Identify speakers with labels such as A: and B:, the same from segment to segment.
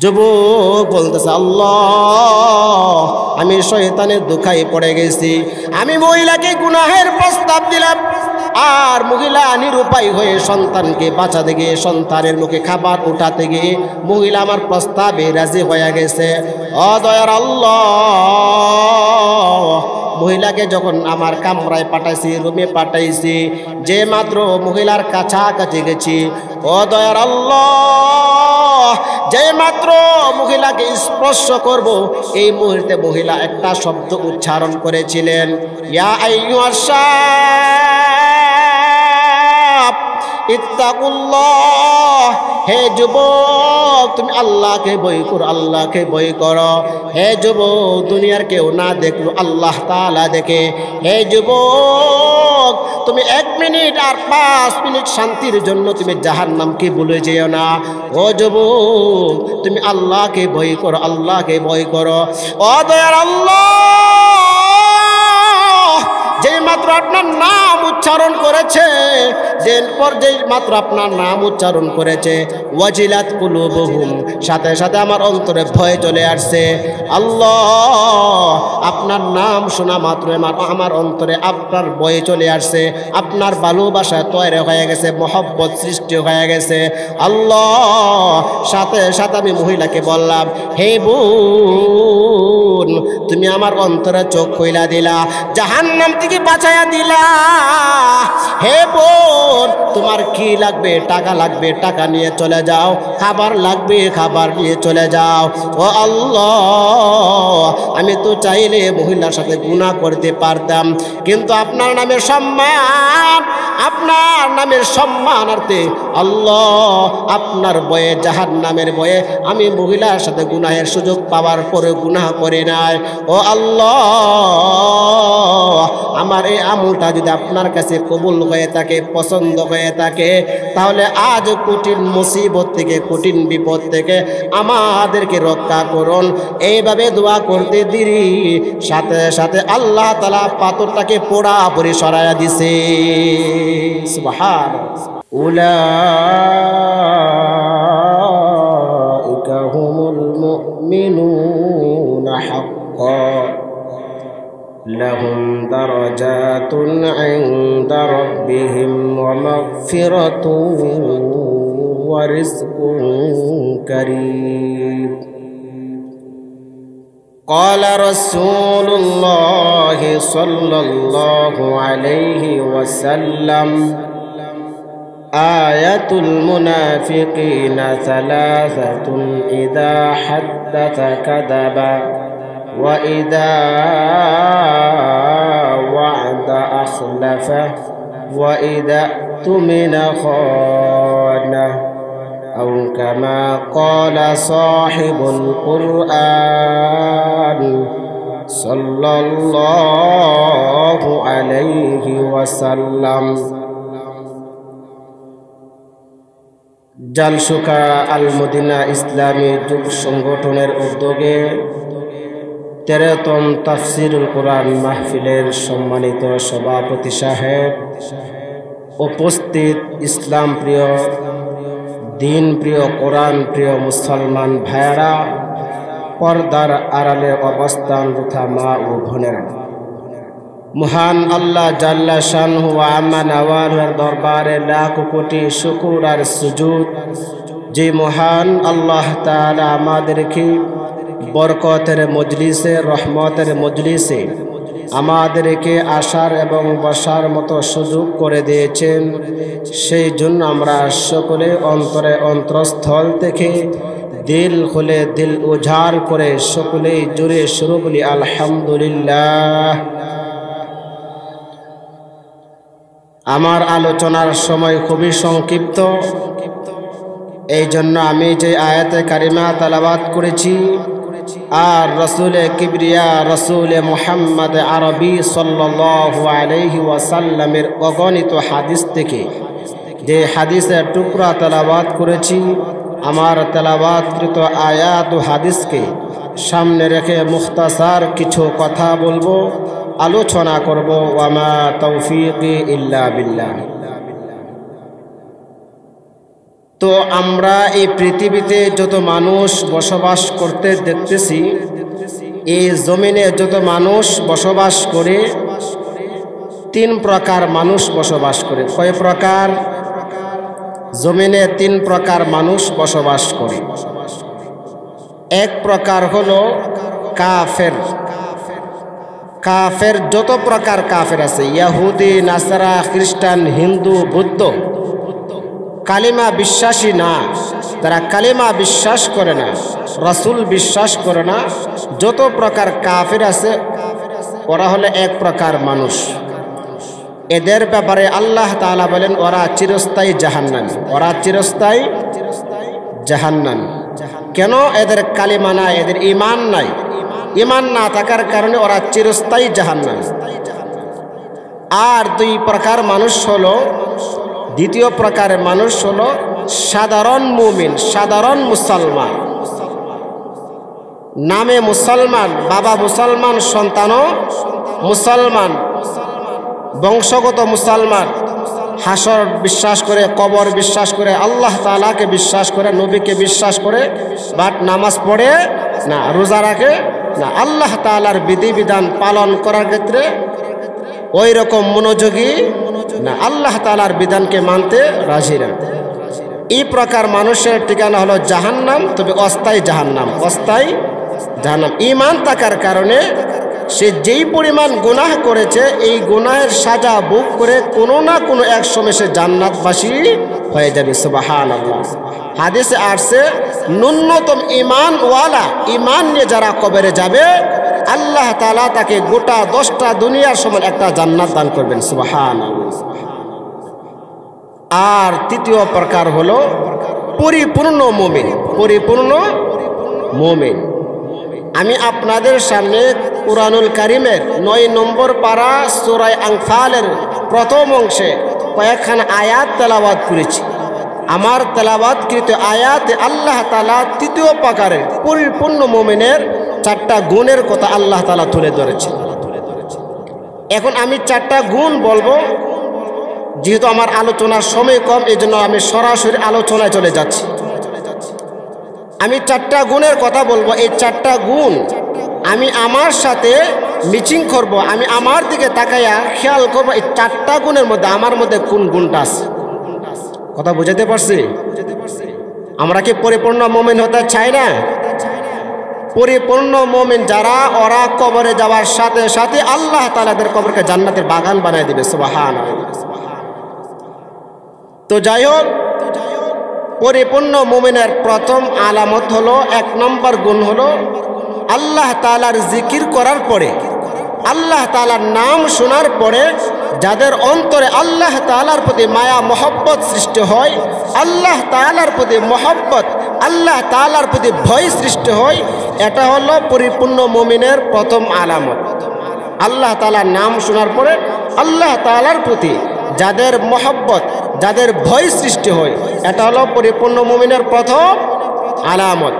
A: যুবক বলতেছে, আল্লাহ আমি শয়তানের ধোঁকায় পড়ে গেছি। আমি মহিলাকে গুনাহের প্রস্তাব দিলাম, আর মহিলা নিরুপায় হয়ে সন্তানকে বাঁচাতে গিয়ে, সন্তানের মুখে খাবার উঠাতে গিয়ে মহিলা আমার প্রস্তাবে রাজি হয়ে গেছে। ও দয়ার আল্লাহ, মহিলাকে যখন আমার কামরায় পাঠাইছি, রুমে পাঠাইছি, যে মাত্র মহিলার কাছাকাছি গেছি, ও দয়ার আল্লাহ, যে মাত্র মহিলাকে স্পর্শ করব, এই মুহূর্তে মহিলা একটা শব্দ উচ্চারণ করেছিলেন, ইয়া আইয়ুহাস শাব ইত্তাকুল্লাহ। হে যুবক, তুমি আল্লাহকে ভয় করো, আল্লাহকে ভয় করো। হে যুবক, দুনিয়ার কেউ না দেখলো আল্লাহ তাআলা দেখে। হে যুবক, তুমি 1 মিনিট আর 5 মিনিট শান্তির জন্য তুমি জাহান্নামকে ভুলে যেও না। ও যুবক, তুমি আল্লাহকে ভয় করো, আল্লাহকে ভয় করো। ও দয়ার আল্লাহ, যেই মাত্র আপনার নাম উচ্চারণ করেছে, যেই মাত্র আপনার নাম উচ্চারণ করেছে, ওয়াজিলাত কুলুবুহুম, সাথে সাথে আমার অন্তরে ভয় চলে আসছে। আল্লাহ, আপনার নাম শোনা মাত্র আমার অন্তরে আপনার ভয় চলে আসছে, আপনার ভালোবাসা তৈরি হয়ে গেছে, মহব্বত সৃষ্টি হয়ে গেছে। আল্লাহ, সাথে সাথে আমি মহিলাকে বললাম, হে বোন, তুমি আমার অন্তরে চোখ খুইলা দিলা, জাহান্নাম থেকে বাঁচাইয়া দিলা। হে বোন, তোমার কি লাগবে? টাকা লাগবে, টাকা নিয়ে চলে যাও। খাবার লাগবে, খাবার নিয়ে চলে যাও। ও আল্লাহ, আমি তো চাইলে মহিলার সাথে গুনাহ করতে পারতাম, কিন্তু আপনার নামের সম্মান, আপনার নামের সম্মানার্থে আল্লাহ, আপনার ভয়ে, জাহান্নামের ভয়ে আমি মহিলার সাথে গুনাহের সুযোগ পাওয়ার পরে গুনাহ করি নাই। ও আল্লাহ, আমার এই আমলটা যদি আপনার কাছে কবুল হয়ে থাকে, পছন্দ হয়ে থাকে, তাহলে আজ কঠিন মুসিবত থেকে, কঠিন বিপদ থেকে আমাদেরকে রক্ষা করুন। এইভাবে দোয়া করতে দেরি, সাথে সাথে আল্লাহ তাআলা পাথরটাকে পোড়াপুরি সরাইয়া দিছে। সুবহানাল্লাহ। উলাইকা হুমুল মুমিনুনা হাক্কান লাহুম দারাজাতুন ইনদা রাব্বিহিম ওয়া মাগফিরাতুন ওয়া রিজকুন কারীম। قال رسول الله صلى الله عليه وسلم آية المنافقين 3: إذا حدث كذب، وإذا وعد أخلف، وإذا اؤتمن خان، أو كما قال صاحب القرآن صلى الله عليه وسلم। জালসুকা আল মদিনা ইসলামী যুব সংগঠনের উদ্যোগে 13তম তাফসিরুল কোরআন মাহফিলের সম্মানিত সভাপতি সাহেব, উপস্থিত ইসলাম প্রিয়, দিন প্রিয়, কোরআন প্রিয় মুসলমান ভাইয়েরা, পর্দার আড়ালে অবস্থানরত মা ও বোনেরা, মহান আল্লাহ জাল্লা শানহু ওয়া আম্মা নাওয়ালের দরবারে লাখ কোটি শুকর আর সুজুদ, যে মহান আল্লাহ তাআলা আমাদেরকে বরকতের মজলিসে, রহমতের মজলিসে আমাদেরকে আসার এবং বসার মতো সুযোগ করে দিয়েছেন, সেই জন্য আমরা সকলে অন্তরে, অন্তরস্থল থেকে দিল খুলে, দিল উজাড় করে সকলেই জোরে শুরু বলি আলহামদুলিল্লাহ। আমার আলোচনার সময় খুবই সংক্ষিপ্ত, এই জন্য আমি যে আয়াতে কারিমা তেলাওয়াত করেছি আর রসুলে কিবরিয়া, রসুলে মুহাম্মদ আরবি সাল্লাল্লাহু আলাইহি ওয়াসাল্লামের অগণিত হাদিস থেকে যে হাদিসের টুকরা তেলাওয়াত করেছি, আমার তেলাওয়াতকৃত আয়াত ও হাদিসকে সামনে রেখে মুখতাসার কিছু কথা বলবো, আলোচনা করব। ওয়ামা তৌফিকি ইল্লা বিল্লাহ। তো আমরা এই পৃথিবীতে যত মানুষ বসবাস করতে দেখতেছি, এই জমিনে যত মানুষ বসবাস করে, 3 প্রকার মানুষ বসবাস করে। কয় প্রকার? জমিনে 3 প্রকার মানুষ বসবাস করে। এক প্রকার হলো কাফের। কাফের যত প্রকার কাফের আছে, ইহুদি, নাসারা, খ্রিস্টান, হিন্দু, বৌদ্ধ, কালিমা বিশ্বাসী না, তারা কালিমা বিশ্বাস করে না, রাসূল বিশ্বাস করে না, যত প্রকার কাফের আছে ওরা হলো এক প্রকার মানুষ। এদের ব্যাপারে আল্লাহ তাআলা বলেন ওরা চিরস্থায়ী জাহান্নামী, ওরা চিরস্থায়ী জাহান্নামী। কেন? এদের কালিমা নাই, এদের ঈমান নাই। ঈমান না থাকার কারণে ওরা চিরস্থায়ী জাহান্নামী। আর 2 প্রকার মানুষ হলো, দ্বিতীয় প্রকারের মানুষ হলো সাধারণ মুমিন, সাধারণ মুসলমান, নামে মুসলমান, বাবা মুসলমান, সন্তানও মুসলমান, বংশগত মুসলমান, হাসর বিশ্বাস করে, কবর বিশ্বাস করে, আল্লাহ তাআলাকে বিশ্বাস করে, নবীকে বিশ্বাস করে, বাট নামাজ পড়ে না, রোজা রাখে না, আল্লাহ তাআলার বিধিবিধান পালন করার ক্ষেত্রে ওই রকম মনোযোগী না, আল্লাহ তাআলার বিধানকে মানতে রাজি না। এই প্রকার মানুষের ঠিকানা হলো জাহান্নাম, তবে অস্থায়ী জাহান্নাম, অস্থায়ী জাহান্নাম। ঈমান থাকার কারণে সে যেই পরিমাণ গুনাহ করেছে, এই গুনাহের সাজা ভোগ করে কোনো না কোনো এক সময় সে জান্নাতবাসী হয়ে যাবে। সুবহানাল্লাহ। হাদিসে আসছে ন্যূনতম ঈমানওয়ালা, ঈমান নিয়ে যারা কবরে যাবে, আল্লাহ তাআলা তাকে গোটা 10টা দুনিয়ার সমান একটা জান্নাত দান করবেন। সুবহানাল্লাহ। আর তৃতীয় প্রকার হলো পরিপূর্ণ মুমিন, পরিপূর্ণ মুমিন। আমি আপনাদের সামনে কুরআনুল কারীমের 9 নম্বর পারা সূরা আনফালের প্রথম অংশে কয়েকখানা আয়াত তেলাওয়াত করেছি। আমার তেলাওয়াতকৃত আয়াতে আল্লাহ তাআলা তৃতীয় প্রকারের পরিপূর্ণ মুমিনের 4টা গুণের কথা আল্লাহ তাআলা তুলে ধরেছেন। এখন আমি 4টা গুণ বলবো, যেহেতু আমার আলোচনার সময় কম, এই জন্য আমি সরাসরি আলোচনায় চলে যাচ্ছি। আমি 4টা গুণের কথা বলবো। এই 4টা গুণ আমি আমার সাথে মিচিং করব, আমি আমার দিকে তাকাইয়া খেয়াল করবো এই 4টা গুণের মধ্যে আমার মধ্যে কোন গুণটা আছে। কথা বুঝাতে পারছি? আমরা কি পরিপূর্ণ মুমিন হতে চাই না? পরিপূর্ণ মুমিন যারা, ওরা কবরে যাওয়ার সাথে সাথে আল্লাহ তাআলা তাদের কবরকে জান্নাতের বাগান বানিয়ে দিবে। সুবহানাল্লাহ। তো যাই হোক, পরিপূর্ণ মুমিনের প্রথম আলামত হলো, 1 নম্বর গুণ হলো আল্লাহ তাআলার জিকির করার পরে, আল্লাহ তাআলার নাম শোনার পরে যাদের অন্তরে আল্লাহ তাআলার প্রতি মায়া মহব্বত সৃষ্টি হয়, আল্লাহ তাআলার প্রতি মহব্বত, আল্লাহ তাআলার প্রতি ভয় সৃষ্টি হয়, এটা হলো পরিপূর্ণ মুমিনের প্রথম আলামত। আল্লাহ তাআলার নাম শোনার পরে আল্লাহ তাআলার প্রতি যাদের মহব্বত, যাদের ভয় সৃষ্টি হয়, এটা হলো পরিপূর্ণ মুমিনের প্রথম আলামত।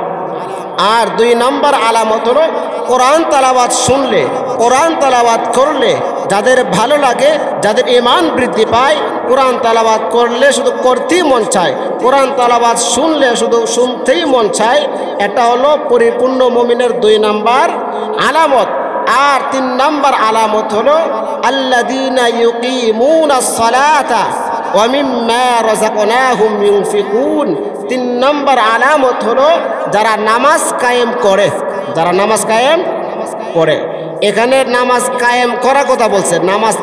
A: আর 2 নম্বর আলামত হলো কোরআন তেলাওয়াত শুনলে, কোরআন তেলাওয়াত করলে যাদের ভালো লাগে, যাদের ঈমান বৃদ্ধি পায়, কোরআন তেলাওয়াত করলে শুধু করতেই মন চায়, কোরআন তেলাওয়াত শুনলে শুধু শুনতেই মন চায়, এটা হলো পরিপূর্ণ মুমিনের 2 নম্বর আলামত। আর 3 নম্বর আলামত হলো আল্লাযীনা ইউকিমুনাস সালাতা ওয়া মিম্মা রাযাকনাহুম ইউনফিকুন। 3 নম্বর আলামত হলো যারা নামাজ কায়েম করে, যারা নামাজ কায়েম করে। এখানে নামাজ কায়েম করার কথা বলছে, নামাজ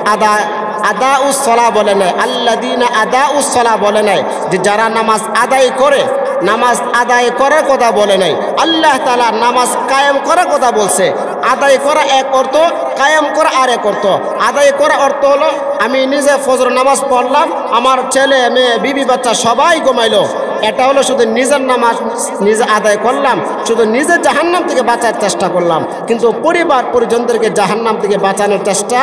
A: আদাউস সালাহ বলে নাই, আল্লাযীনা আদাউস সালাহ বলে নাই, যে যারা নামাজ আদায় করে, নামাজ আদায় করার কথা বলে নাই। আল্লাহ তাআলা নামাজ কায়েম করার কথা বলছে। আদায় করা এক অর্থ, কায়েম করা আর এক অর্থ। আদায় করা অর্থ হলো আমি নিজে ফজর নামাজ পড়লাম, আমার ছেলে মেয়ে বিবি বাচ্চা সবাই ঘুমাইলো, এটা হলো শুধু নিজের নামাজ নিজে আদায় করলাম, শুধু নিজে জাহান্নাম থেকে বাঁচার চেষ্টা করলাম, কিন্তু পরিবার পরিজনদেরকে জাহান্নাম থেকে বাঁচানোর চেষ্টা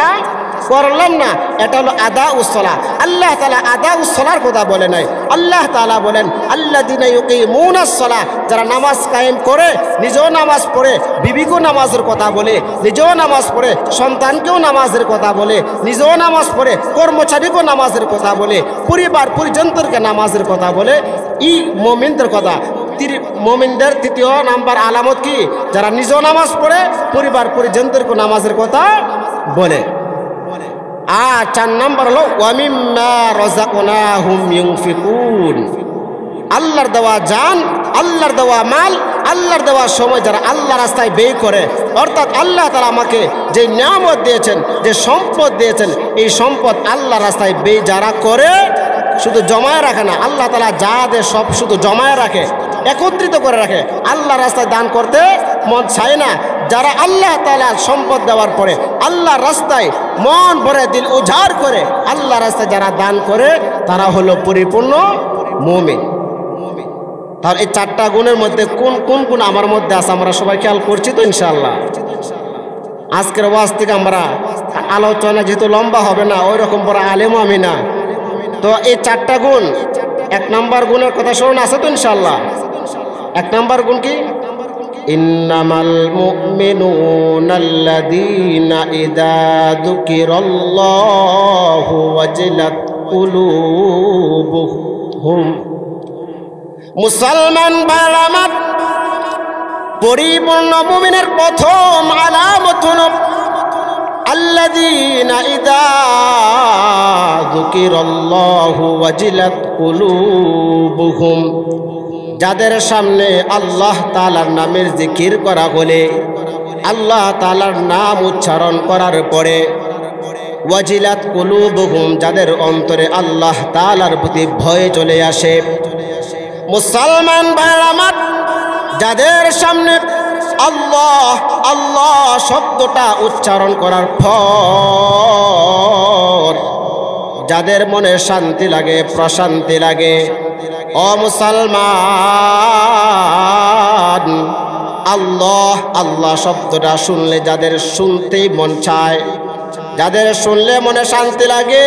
A: করলাম না, এটা হলো আদা উসলা। আল্লাহ তাআলা আদা উসলার কথা বলে নাই। আল্লাহ তাআলা বলেন আল্লাযীনা ইউকিমুনাস সালাহ, যারা নামাজ কায়েম করে, নিজেও নামাজ পড়ে, বিবিকেও নামাজের কথা বলে, নিজেও নামাজ পড়ে, সন্তানকেও নামাজের কথা বলে, নিজেও নামাজ পড়ে, কর্মচারীকেও নামাজের কথা বলে, পরিবার পরিজনদেরকে নামাজের কথা বলে। এই মুমিনদের কথা। মুমিনদের তৃতীয় নাম্বার আলামত কি? যারা নিজেও নামাজ পড়ে, পরিবার পরিজনদেরকে নামাজের কথা বলে। আর 4 নাম্বার হলো ওয়ামিম্মা রাযাকনাহুম ইউনফিকুন, আল্লাহর দেওয়া জান, আল্লাহর দেওয়া মাল, আল্লাহর দেওয়া সময় যারা আল্লাহ রাস্তায় ব্যয় করে, অর্থাৎ আল্লাহ তাআলা আমাকে যে নিয়ামত দিয়েছেন, যে সম্পদ দিয়েছেন, এই সম্পদ আল্লাহ রাস্তায় ব্যয় যারা করে, শুধু জমায় রাখে না, আল্লাহ তাআলা যা দেয় সব শুধু জমায় রাখে, একত্রিত করে রাখে, আল্লাহ রাস্তায় দান করতে মন চায় না। যারা আল্লাহ তাআলা সম্পদ দেওয়ার পরে আল্লাহ রাস্তায় মন ভরে দিল উজাড় করে আল্লাহ রাস্তায় যারা দান করে, তারা হলো পরিপূর্ণ মুমিন। তাহলে এই 4টা গুণের মধ্যে কোন কোন গুণ আমার মধ্যে আছে আমরা সবাই খেয়াল করছি তো ইনশাআল্লাহ। আজকের ওয়াজ থেকে আমরা আলোচনা যেহেতু লম্বা হবে না, ওই রকম বড় আলেমও আমি না, তো এই 4টা গুণ, 1 নাম্বার গুণের কথা স্মরণ আছে তো ইনশাআল্লাহ। 1 নাম্বার গুণ কি? ইন্নামাল মুমিনুনাল্লাযীনা ইযা যুকিরাল্লাহু ওয়াজিলাত কুলুবুহুম। মুসলমান ভাইরা আমার, পরিপূর্ণ মুমিনের প্রথম আলামত হলো আল্লাযীনা ইযা যুকিরাল্লাহু ওয়াজিলাত কুলুবুহুম, যাদের সামনে আল্লাহ তাআলার নামের জিকির করা হলে, আল্লাহ তাআলার নাম উচ্চারণ করার পরে, ওয়াজিলাত কুলুবুহুম, যাদের অন্তরে আল্লাহ তাআলার প্রতি ভয় চলে আসে। মুসলমান ভাইরা আমার, যাদের সামনে আল্লাহ আল্লাহ শব্দটা উচ্চারণ করার পর যাদের মনে শান্তি লাগে, প্রশান্তি লাগে, ও মুসলমান, আল্লাহ আল্লাহ শব্দটা শুনলে যাদের শুনতেই মন চায়, যাদের শুনলে মনে শান্তি লাগে,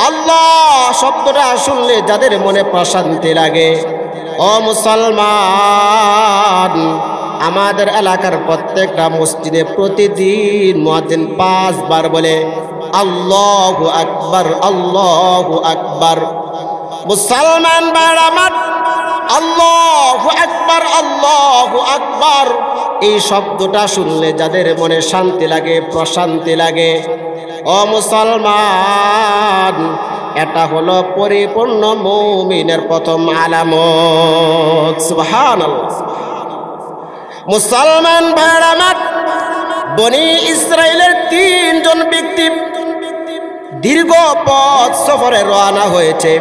A: আল্লাহ শব্দটা শুনলে যাদের মনে প্রশান্তি লাগে, ও মুসলমান, আমাদের এলাকার প্রত্যেকটা মসজিদে প্রতিদিন মুয়াজ্জিন 5 বার বলে আল্লাহু আকবার, আল্লাহু আকবার। মুসলমান ভাইরা আমার, আল্লাহু আকবার, আল্লাহু আকবার, এই শব্দটা শুনলে যাদের মনে শান্তি লাগে, প্রশান্তি লাগে, ও মুসলমান, এটা হলো পরিপূর্ণ মুমিনের প্রথম আলামত। সুবহানাল্লাহ। মুসলমান ভাইরা আমার, বনি ইসরাইলের 3 জন ব্যক্তি দীর্ঘ পথ সফরে রওনা হয়েছে।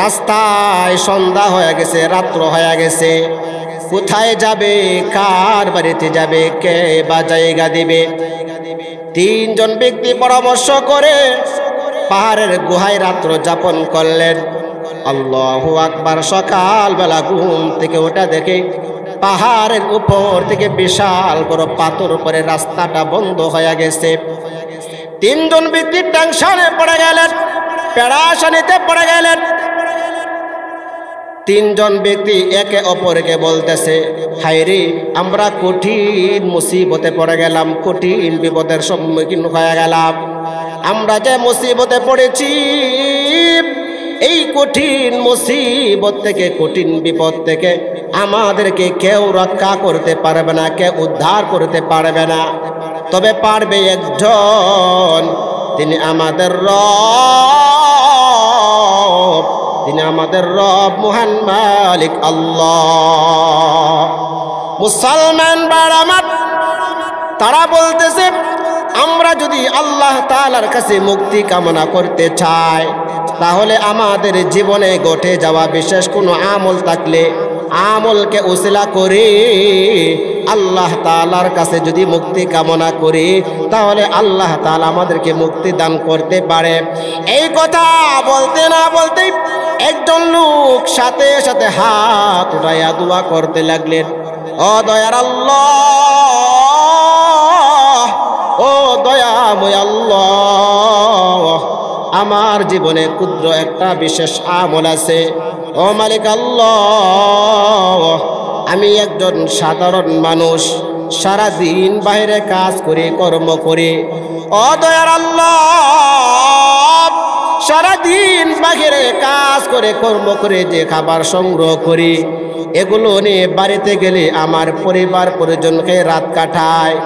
A: রাস্তায় সন্ধ্যা হয়ে গেছে, রাত্র হয়ে গেছে। কোথায় যাবে, কার বাড়িতে যাবে, কে বা জায়গা দিবে? 3 জন ব্যক্তি পরামর্শ করে পাহাড়ের গুহায় রাত্র যাপন করলেন। আল্লাহু আকবার। সকালবেলা ঘুম থেকে ওঠা দেখে পাহাড়ের উপর থেকে বিশাল বড় পাথর পরে রাস্তাটা বন্ধ হয়ে গেছে। 3 জন ব্যক্তি টেনশনে পড়ে গেলেন, পেরেশানিতে পড়ে গেলেন। 3 জন ব্যক্তি একে অপরকে বলতেছে, হায়রে, আমরা কঠিন মুসিবতে পড়ে গেলাম, কঠিন বিপদের সম্মুখীন হয়ে গেলাম। আমরা যে মুসিবতে পড়েছি, এই কঠিন মুসিবত থেকে, কঠিন বিপদ থেকে আমাদেরকে কেউ রক্ষা করতে পারবে না, কেউ উদ্ধার করতে পারবে না। তবে পারবে একজন, তিনি আমাদের রব, তিনি আমাদের রব মহান মালিক আল্লাহ। মুসলমান ভাইরা আমার, তারা বলতেছে, আমরা যদি আল্লাহ তাআলার কাছে মুক্তি কামনা করতে চাই, তাহলে আমাদের জীবনে ঘটে যাওয়া বিশেষ কোনো আমল থাকলে আমলকে উসিলা করে আল্লাহ তাআলার কাছে যদি মুক্তি কামনা করি, তাহলে আল্লাহ তাআলা আমাদেরকে মুক্তি দান করতে পারে। এই কথা বলতে না বলতে একজন লোক সাথে সাথে হাত উঠাইয়া দোয়া করতে লাগলেন, ও দয়ার আল্লাহ, ও দয়াময় আল্লাহ, আমার জীবনে ক্ষুদ্র একটা বিশেষ আমল আছে। ও মালিক আল্লাহ, আমি একজন সাধারণ মানুষ, সারাদিন বাইরে কাজ করি, কর্ম করি। ও দয়ার আল্লাহ, সারাদিন বাহিরে কাজ করে কর্ম করে যে খাবার সংগ্রহ করি, এগুলো নিয়ে বাড়িতে গেলে আমার পরিবার পরিজনকে রাত কাটায়।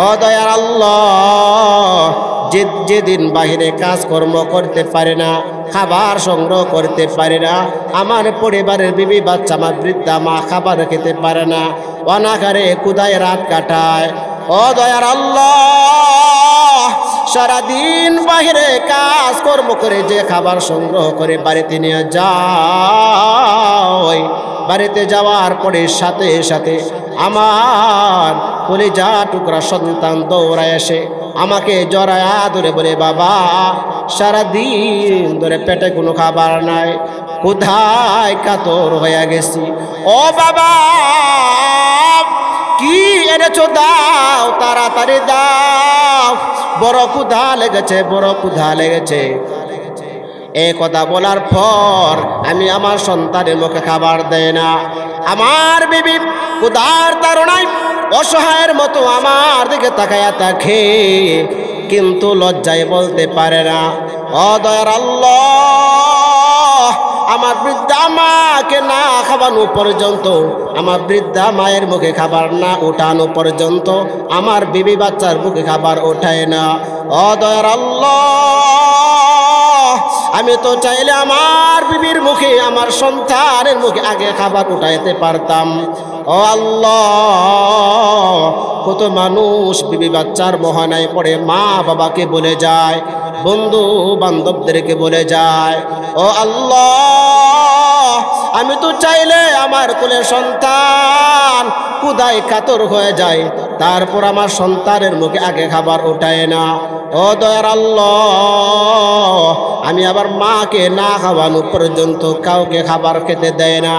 A: ও দয়ার আল্লাহ, যেদিন বাহিরে কাজকর্ম করতে পারে না, খাবার সংগ্রহ করতে পারে না, আমার পরিবারের বিবি বাচ্চা, আমার বৃদ্ধা মা খাবার খেতে পারে না, অনাহারে ক্ষুধায় রাত কাটায়। ও দয়ার আল্লাহ, সারাদিন বাহিরে কাজ কর্ম করে যে খাবার সংগ্রহ করে বাড়িতে নিয়ে যায়, বাড়িতে যাওয়ার পরে সাথে সাথে আমার কলিজা টুকরা সন্তান দৌড়ায় এসে আমাকে জড়ায়া ধরে বলে, বাবা সারাদিন ধরে পেটে কোনো খাবার নাই, ক্ষুধায় কাতর হয়ে গেছি। ও বাবা কি এনেছো দাও, তাড়াতাড়ি দাও, বড় ক্ষুধা লেগেছে, বড় ক্ষুধা লেগেছে। এই কথা বলার পর আমি আমার সন্তানের মুখে খাবার দেয় না। আমার বিবি ক্ষুধার তাড়নায় অসহায়ের মতো আমার দিকে তাকায়া থাকে, কিন্তু লজ্জায় বলতে পারে না। ও দয়ার আল্লাহ, আমার বৃদ্ধা মাকে না খাওয়ানো পর্যন্ত, আমার বৃদ্ধা মায়ের মুখে খাবার না ওঠানো পর্যন্ত আমার বিবি বাচ্চার মুখে খাবার ওঠায় না। ও দয়ার আল্লাহ, আমি তো চাইলে আমার বিবির মুখে, আমার সন্তানের মুখে আগে খাবার উঠাইতে পারতাম। ও আল্লাহ, কত মানুষ বিবি বাচ্চার মোহনায় পড়ে মা বাবাকে বলে যায়, বন্ধু বান্ধবদেরকে বলে যায়। ও আল্লাহ, আমি তো চাইলে আমার কোলে সন্তান ক্ষুধায় কাতর হয়ে যায়, তারপর আমার সন্তানের মুখে আগে খাবার ওঠায় না। ও দয়ার আল্লাহ, আমি আবার মাকে না খাওয়ানো পর্যন্ত কাউকে খাবার খেতে দেয় না।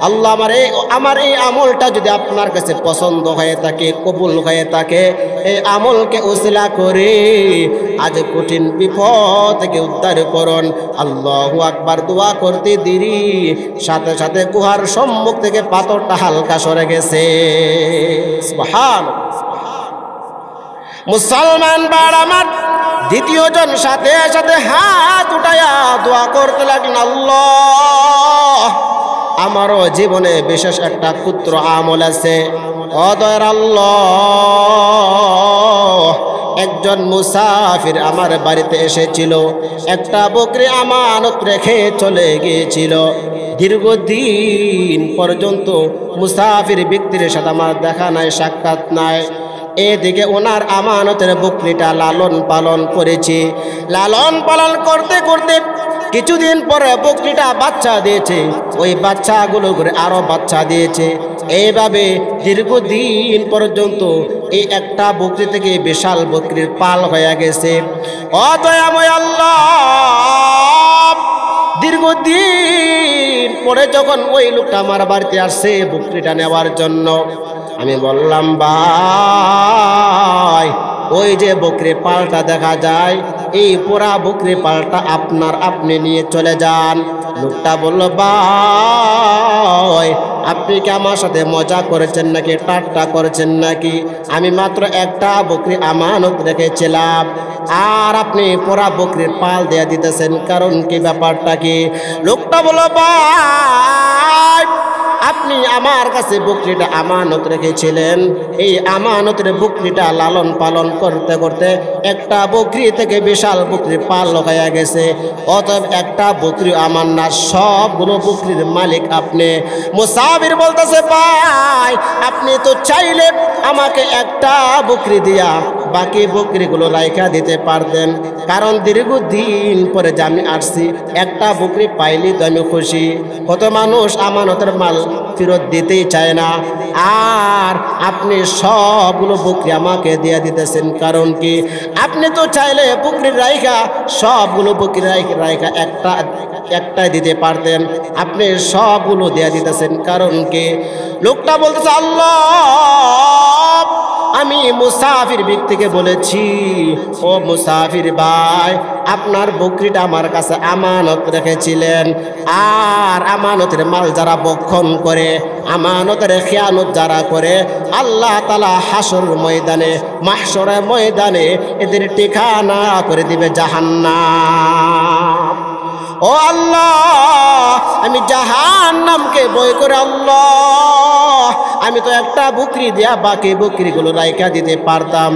A: আল্লাহ, আমার এই আমলটা যদি আপনার কাছে পছন্দ হয়ে থাকে, কবুল হয়ে থাকে, এই আমলকে উসিলা করে আজ কঠিন বিপদ থেকে উদ্ধার করুন। আল্লাহু আকবার দোয়া করতে দেরি, সাথে সাথে গুহার সম্মুখ থেকে পাথরটা হালকা সরে গেছে। সুবহানাল্লাহ। মুসলমান বার আমার দ্বিতীয় জন সাথে সাথে হাত উঠায়া দোয়া করতে লাগলেন, আল্লাহ আমারও জীবনে বিশেষ একটা ক্ষুদ্র আমল আছে। ও দয়ার আল্লাহ, একজন মুসাফির আমার বাড়িতে এসেছিল, একটা বকরি আমানত রেখে চলে গিয়েছিল। দীর্ঘদিন পর্যন্ত মুসাফির ব্যক্তির সাথে আমার দেখা নাই, সাক্ষাৎ নাই। এদিকে ওনার আমানতের বকরিটা লালন পালন করেছি। লালন পালন করতে করতে কিছুদিন পরে বকরিটা বাচ্চা দিয়েছে, ওই বাচ্চাগুলো করে আরো বাচ্চা দিয়েছে। এইভাবে দীর্ঘদিন পর্যন্ত এই একটা বকরি থেকে বিশাল বকরির পাল হয়ে গেছে। ও দয়াময় আল্লাহ, দীর্ঘদিন পরে যখন ওই লোকটা আমার বাড়িতে আসছে বকরিটা নেওয়ার জন্য, আমি বললাম, ভাই ওই যে বকরি পালটা দেখা যায়, এই পুরা বকরি পালটা আপনার, আপনি নিয়ে চলে যান। লোকটা বলল, ভাই আপনি কি আমার সাথে মজা করেছেন নাকি, ঠাট্টা করেছেন নাকি? আমি মাত্র একটা বকরি আমানত রেখেছিলাম, আর আপনি পুরা বকরির পাল দিয়ে দিতেছেন, কারণ কি, ব্যাপারটা কি? লোকটা বলল, ভাই আপনি আমার কাছে বকরিটা আমানত রেখেছিলেন, এই আমানতের বকরিটা লালন পালন করতে করতে একটা বকরি থেকে বিশাল বকরির পাল হয়ে গেছে। অতএব একটা বকরি আমার না, সবগুলো বকরির মালিক আপনি। মুসাফির বলতেছে, ভাই আপনি তো চাইলে আমাকে একটা বকরি দিয়া বাকি বকরিগুলো রাইখা দিতে পারতেন, কারণ দীর্ঘদিন পরে যে আমি আসছি, একটা বকরি পাইলি তো আমি খুশি। কত মানুষ আমানতের মাল ফেরত দিতেই চায় না, আর আপনি সবগুলো বকরি আমাকে দিয়ে দিতেছেন, কারণ কি? আপনি তো চাইলে বকরির রাইখা সবগুলো বকরি রাইখা একটাই দিতে পারতেন, আপনি সবগুলো দিয়ে দিতেছেন, কারণ কি? লোকটা বলতেছে, আল্লাহ আমি মুসাফির ব্যক্তিকে বলেছি, ও মুসাফির ভাই, আপনার বকরিটা আমার কাছে আমানত রেখেছিলেন, আর আমানতের মাল যারা বক্ষণ করে, আমানতের খেয়ানত যারা করে, আল্লাহ তাআলা হাসর ময়দানে, মাহশরের ময়দানে এদের ঠিকানা করে দিবে জাহান্নাম। ও আল্লাহ, আমি জাহান্নামকে ভয় করে আল্লাহ, আমি তো একটা বকরি দিয়া বাকি বকরিগুলো রাইখা দিতে পারতাম।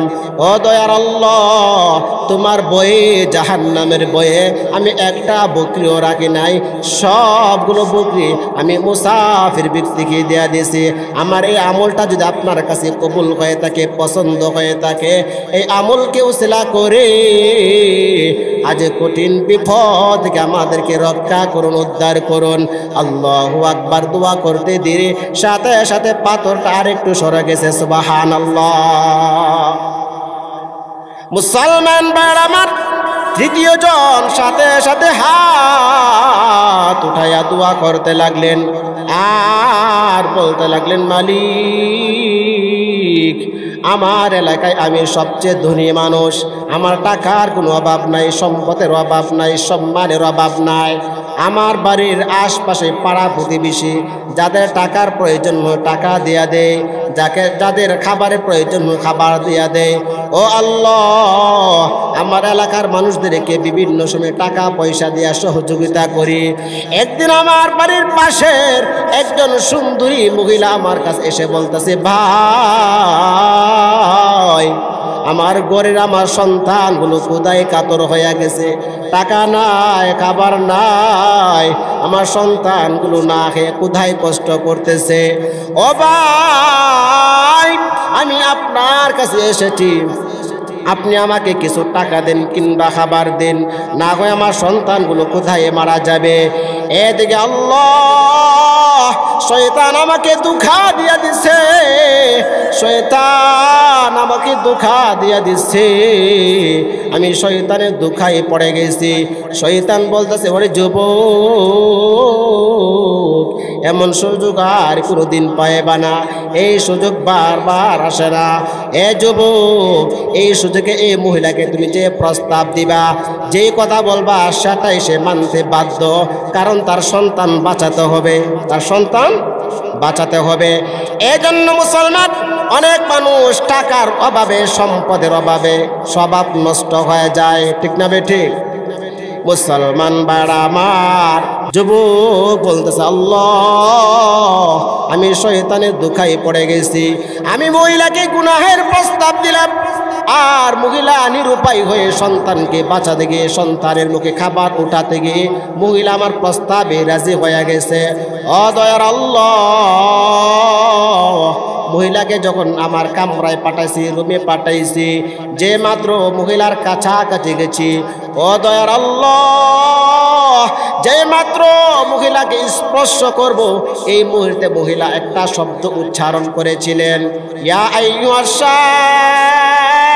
A: ও দয়ার আল্লাহ, তোমার বয়ে, জাহান্নামের বয়ে আমি একটা বকরিও রাখি নাই, সবগুলো বকরি আমি মুসাফির ব্যক্তিকে দেয়া দিয়েছি। আমার এই আমলটা যদি আপনার কাছে কবুল হয়ে থাকে, পছন্দ হয়ে থাকে, এই আমলকে উসিলা করে আজ কঠিন বিপদ থেকে আমাদেরকে রক্ষা করুন, উদ্ধার করুন। আল্লাহু আকবার দোয়া করতে দেরি সাথে সাথে পাথরটা আরেকটু সরে গেছে। সুবহানাল্লাহ। মুসলমান ভাই আমার, তৃতীয় জন সাথে সাথে হাত উঠাইয়া দোয়া করতে লাগলেন আর বলতে লাগলেন, মালিক, আমার এলাকায় আমি সবচেয়ে ধনী মানুষ, আমার টাকার কোনো অভাব নাই, সম্পদের অভাব নাই, সম্মানের অভাব নাই। আমার বাড়ির আশপাশে পাড়া প্রতিবেশী যাদের টাকার প্রয়োজন টাকা দিয়া দেয়, যাদের খাবারের প্রয়োজন খাবার দিয়া দেয়। ও আল্লাহ, আমার এলাকার মানুষদেরকে বিভিন্ন সময় টাকা পয়সা দিয়া সহযোগিতা করি। একদিন আমার বাড়ির পাশের একজন সুন্দরী মহিলা আমার কাছে এসে বলতেছে, ভাই, আমার ঘরের আমার সন্তানগুলো ক্ষুধায় কাতর হয়ে গেছে, টাকা নাই, খাবার নাই, আমার সন্তানগুলো না খেয়ে ক্ষুধায় কষ্ট করতেছে। ও ভাই, আমি আপনার কাছে এসেছি, আপনি আমাকে কিছু টাকা দেন কিংবা খাবার দেন, না হয় আমার সন্তানগুলো কোথায় মারা যাবে। এদিকে আল্লাহ, শয়তান আমাকে ধোঁকা দিয়া দিছে, শয়তান আমাকে ধোঁকা দিয়া দিছে, আমি শয়তানের ধোঁকায় পড়ে গেছি। শয়তান বলতেছে, ওরে যুবক, এমন সুযোগ আর কোনোদিন পাইবা না, এই সুযোগ বারবার আসে না। এ যুবক, এই সুযোগে এই মহিলাকে তুমি যে প্রস্তাব দিবা, যে কথা বলবা, সেটাই সে মানতে বাধ্য, কারণ তার সন্তান বাঁচাতে হবে, তার সন্তান বাঁচাতে হবে। এই জন্য মুসলমান, অনেক মানুষ টাকার অভাবে, সম্পদের অভাবে স্বভাব নষ্ট হয়ে যায়, ঠিক না বেঠিক? মুসলমান ভাইরা আমার, যুবক বলতেছে, আল্লাহ, আমি শয়তানের ধোঁকায় পড়ে গেছি, আমি মহিলাকে গুনাহের প্রস্তাব দিলাম, আর মহিলা নিরুপায় হয়ে সন্তানকে বাঁচাতে গিয়ে, সন্তানের মুখে খাবার উঠাতে গিয়ে মহিলা আমার প্রস্তাবে রাজি হয়ে গেছে। ও দয়ার আল্লাহ, মহিলাকে যখন আমার কামরায় পাঠাইছি, রুমে পাঠাইছি, যে মাত্র মহিলার কাছাকাছি গেছি, ও দয়ার আল্লাহ, যে মাত্র মহিলাকে স্পর্শ করব, এই মুহূর্তে মহিলা একটা শব্দ উচ্চারণ করেছিলেন, ইয়া আইয়ুহাস শাব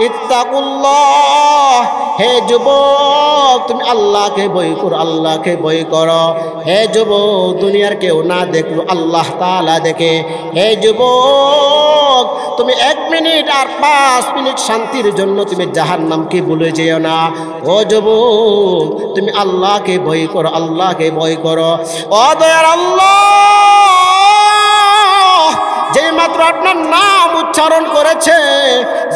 A: ইত্তাকুল্লাহ, হে যুবক, তুমি আল্লাহকে ভয় করো, আল্লাহকে ভয় করো। হে যুবক, দুনিয়ার কেউ না দেখলো, আল্লাহ তাআলা দেখে। হে যুবক, তুমি 1 মিনিট আর 5 মিনিট শান্তির জন্য তুমি জাহান্নামকে ভুলে যেও না। ও যুবক, তুমি আল্লাহকে ভয় করো, আল্লাহকে ভয় করো। ও দয়ার আল্লাহ, যেই মাত্র আপনার নাম উচ্চারণ করেছে,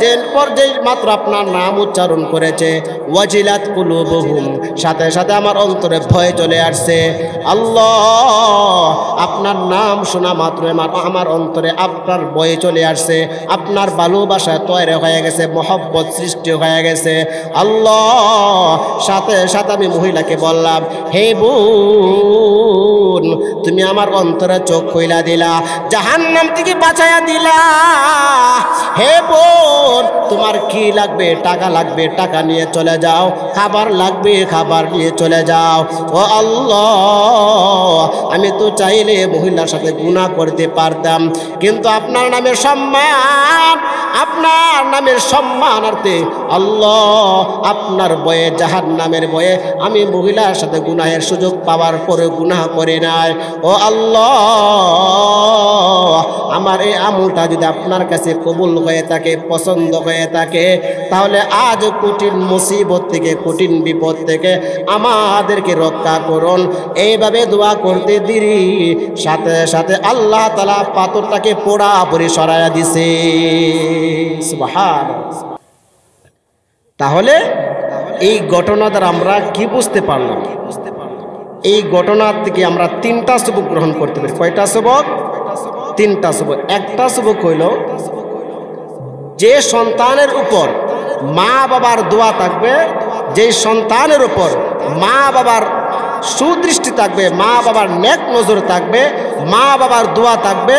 A: যেই মাত্র আপনার নাম উচ্চারণ করেছে, ওয়াজিলাত কুলুবুহুম, সাথে সাথে আমার অন্তরে ভয় চলে আসছে। আল্লাহ, আপনার নাম শোনা মাত্র আমার অন্তরে আপনার ভয় চলে আসছে, আপনার ভালোবাসা তৈরি হয়ে গেছে, মহব্বত সৃষ্টি হয়ে গেছে। আল্লাহ, সাথে সাথে আমি মহিলাকে বললাম, হে বোন, তুমি আমার অন্তরে চোখ খুইলা দিলা, জাহান্নাম থেকে বাঁচাইয়া দিলা। হে বোন, তোমার কি লাগবে? টাকা লাগবে, টাকা নিয়ে চলে যাও, খাবার লাগবে, খাবার নিয়ে চলে যাও। ও আল্লাহ, আমি তো চাইলে মহিলার সাথে গুনাহ করতে পারতাম, কিন্তু আপনার নামের সম্মান, আপনার নামের সম্মানার্থে আল্লাহ, আপনার ভয়ে, জাহান্নামের ভয়ে আমি মহিলার সাথে গুনাহের সুযোগ পাওয়ার পরে গুনাহ করে নাই। ও আল্লাহ, আমার এই আমলটা যদি আপনার কাছে কবুল হয়ে থাকে, পছন্দ হয়ে থাকে, তাহলে আজ কঠিন মুসিবত থেকে, কঠিন বিপদ থেকে আমাদেরকে রক্ষা করুন। এইভাবে দোয়া করতে দেরি সাথে সাথে আল্লাহ তাআলা পাথরটাকে পোড়াপুরি সরাইয়া দিছে। সুবহানাল্লাহ। তাহলে এই ঘটনা দ্বারা আমরা কি বুঝতে পারলাম? এই ঘটনার থেকে আমরা তিনটা সবক গ্রহণ করতে পারি। কয়টা সবক? তিনটা সবক। একটা সবক হইল, যে সন্তানের উপর মা বাবার দোয়া থাকবে, যে সন্তানের উপর মা বাবার সুদৃষ্টি থাকবে, মা বাবার নেক নজর থাকবে, মা বাবার দোয়া থাকবে,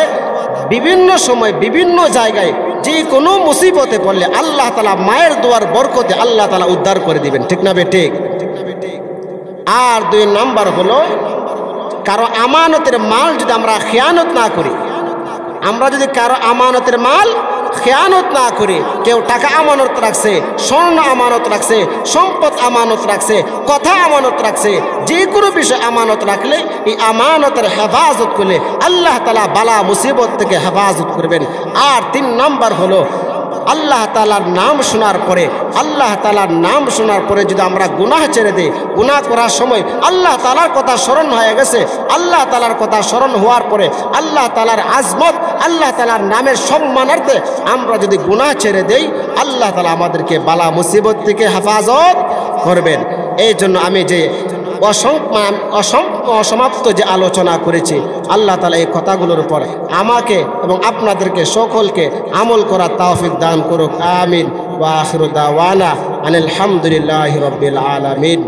A: বিভিন্ন সময় বিভিন্ন জায়গায় যে কোনো মুসিবতে পড়লে আল্লাহ তাআলা মায়ের দোয়ার বরকতে আল্লাহ তাআলা উদ্ধার করে দিবেন। ঠিক না বেঠিক? আর 2 নাম্বার হলো, কারো আমানতের মাল যদি আমরা খেয়ানত না করি, আমরা যদি কারো আমানতের মাল খেয়ানত না করি, কেউ টাকা আমানত রাখছে, স্বর্ণ আমানত রাখছে, সম্পদ আমানত রাখছে, কথা আমানত রাখছে, যে কোনো বিষয় আমানত রাখলে এই আমানতের হেফাজত করলে আল্লাহ তাআলা বালা মুসিবত থেকে হেফাজত করবেন। আর 3 নাম্বার হলো, আল্লাহ তাআলার নাম শোনার পরে, আল্লাহ তাআলার নাম শোনার পরে যদি আমরা গুনাহ ছেড়ে দিই, গুনাহ করার সময় আল্লাহ তাআলার কথা স্মরণ হয়ে গেছে, আল্লাহ তাআলার কথা স্মরণ হওয়ার পরে আল্লাহ তাআলার আজমত, আল্লাহ তাআলার নামের সম্মানার্থে আমরা যদি গুনাহ ছেড়ে দেই, আল্লাহ তাআলা আমাদেরকে বালা মুসিবত থেকে হেফাজত করবেন। এই জন্য আমি যে অসমাপ্ত যে আলোচনা করেছি, আল্লাহ তাআলা এই কথাগুলোর উপর আমাকে এবং আপনাদেরকে সকলকে আমল করার তৌফিক দান করুক। আমিন। ওয়া আখিরু দাওয়ানা আনিল হামদুলিল্লাহি রাব্বিল আলামিন।